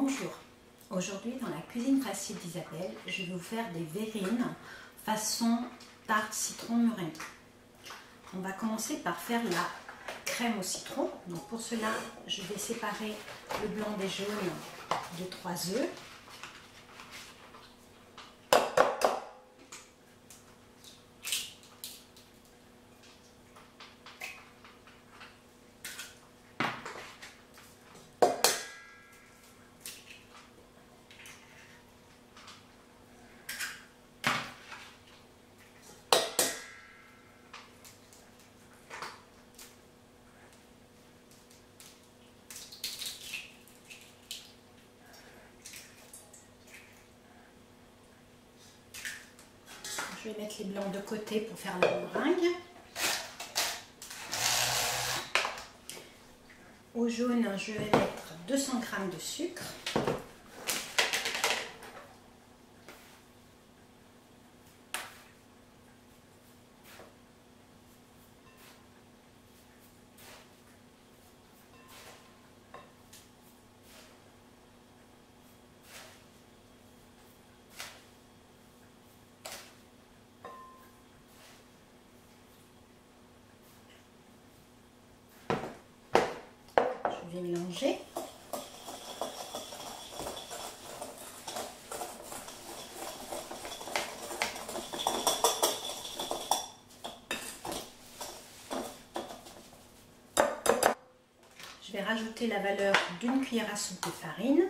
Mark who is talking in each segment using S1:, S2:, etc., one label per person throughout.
S1: Bonjour, aujourd'hui dans la cuisine facile d'Isabelle, je vais vous faire des verrines façon tarte citron meringue. On va commencer par faire la crème au citron. Donc pour cela, je vais séparer le blanc des jaunes de 3 œufs. Je vais mettre les blancs de côté pour faire la meringue. Au jaune, je vais mettre 200 g de sucre. Je vais mélanger. Je vais rajouter la valeur d'une cuillère à soupe de farine.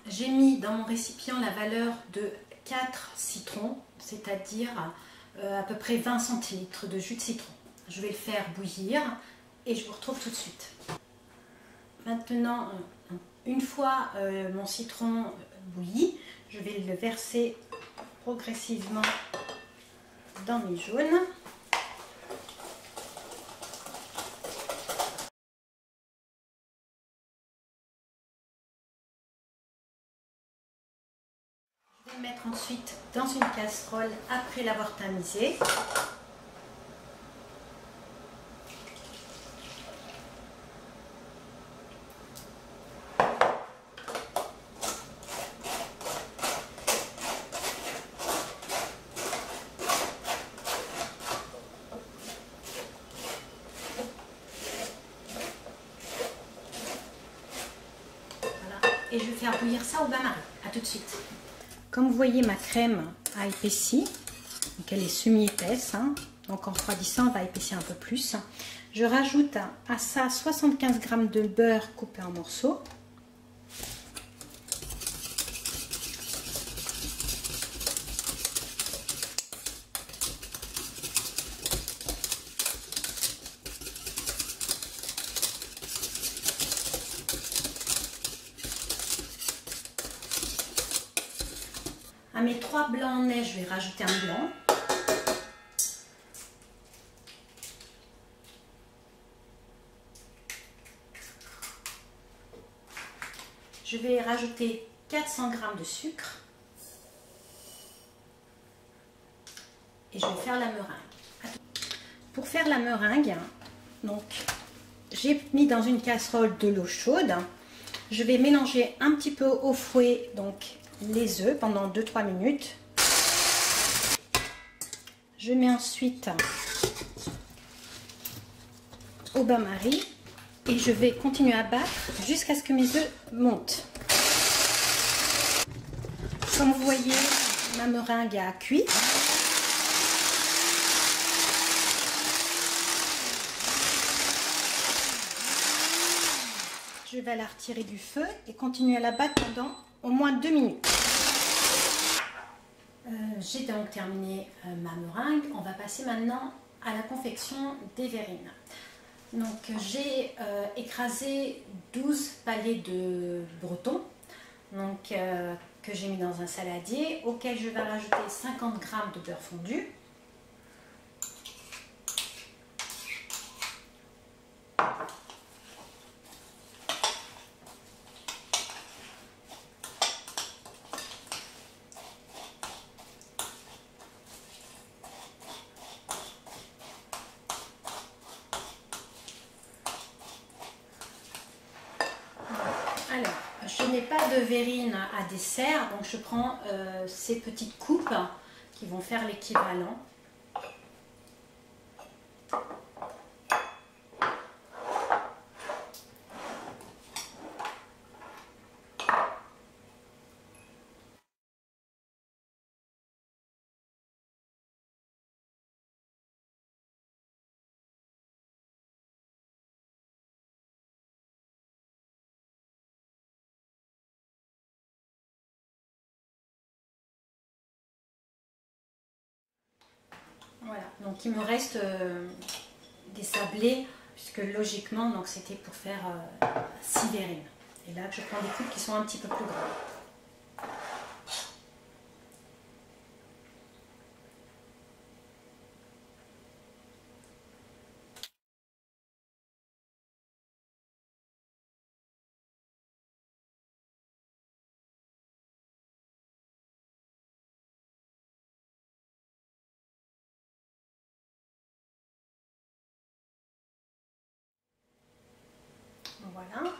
S1: J'ai mis dans mon récipient la valeur de 4 citrons, c'est-à-dire à peu près 20 centilitres de jus de citron. Je vais le faire bouillir et je vous retrouve tout de suite. Maintenant, une fois mon citron bouilli, je vais le verser progressivement dans mes jaunes. Je vais le mettre ensuite dans une casserole après l'avoir tamisé. Et je vais faire bouillir ça au bain-marie. A tout de suite. Comme vous voyez, ma crème a épaissi. Donc elle est semi-épaisse. Donc en refroidissant, elle va épaissir un peu plus. Je rajoute à ça 75 g de beurre coupé en morceaux. À mes 3 blancs en neige, je vais rajouter un blanc. Je vais rajouter 400 g de sucre. Et je vais faire la meringue. Pour faire la meringue, donc j'ai mis dans une casserole de l'eau chaude. Je vais mélanger un petit peu au fouet donc les œufs pendant 2-3 minutes. Je mets ensuite au bain-marie et je vais continuer à battre jusqu'à ce que mes œufs montent. Comme vous voyez, ma meringue a cuit. Je vais la retirer du feu et continuer à la battre pendant au moins 2 minutes. J'ai donc terminé ma meringue. On va passer maintenant à la confection des verrines. Donc j'ai écrasé 12 palets de breton donc, que j'ai mis dans un saladier auquel je vais rajouter 50 g de beurre fondu. pas de verrine à dessert, donc je prends ces petites coupes qui vont faire l'équivalent. Voilà, donc il me reste des sablés, puisque logiquement, donc c'était pour faire 6 verrines. Et là, je prends des coupes qui sont un petit peu plus grandes. Voilà.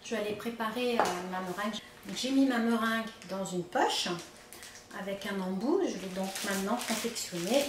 S1: Je vais aller préparer ma meringue. J'ai mis ma meringue dans une poche avec un embout. Je vais donc maintenant confectionner.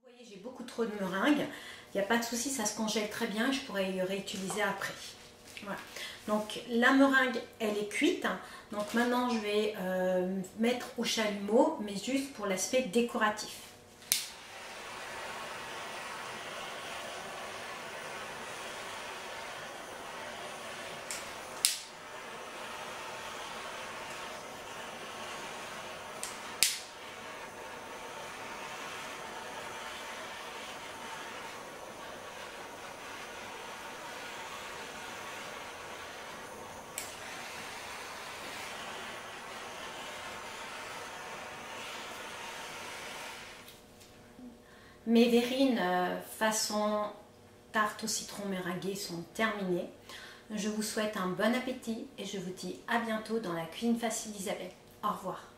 S1: Vous voyez, j'ai beaucoup trop de meringue. Il n'y a pas de souci, ça se congèle très bien. Je pourrais y réutiliser après. Voilà. Donc la meringue, elle est cuite. Donc maintenant, je vais mettre au chalumeau, mais juste pour l'aspect décoratif. Mes verrines façon tarte au citron meringuée sont terminées. Je vous souhaite un bon appétit et je vous dis à bientôt dans la cuisine facile d'Isabelle. Au revoir.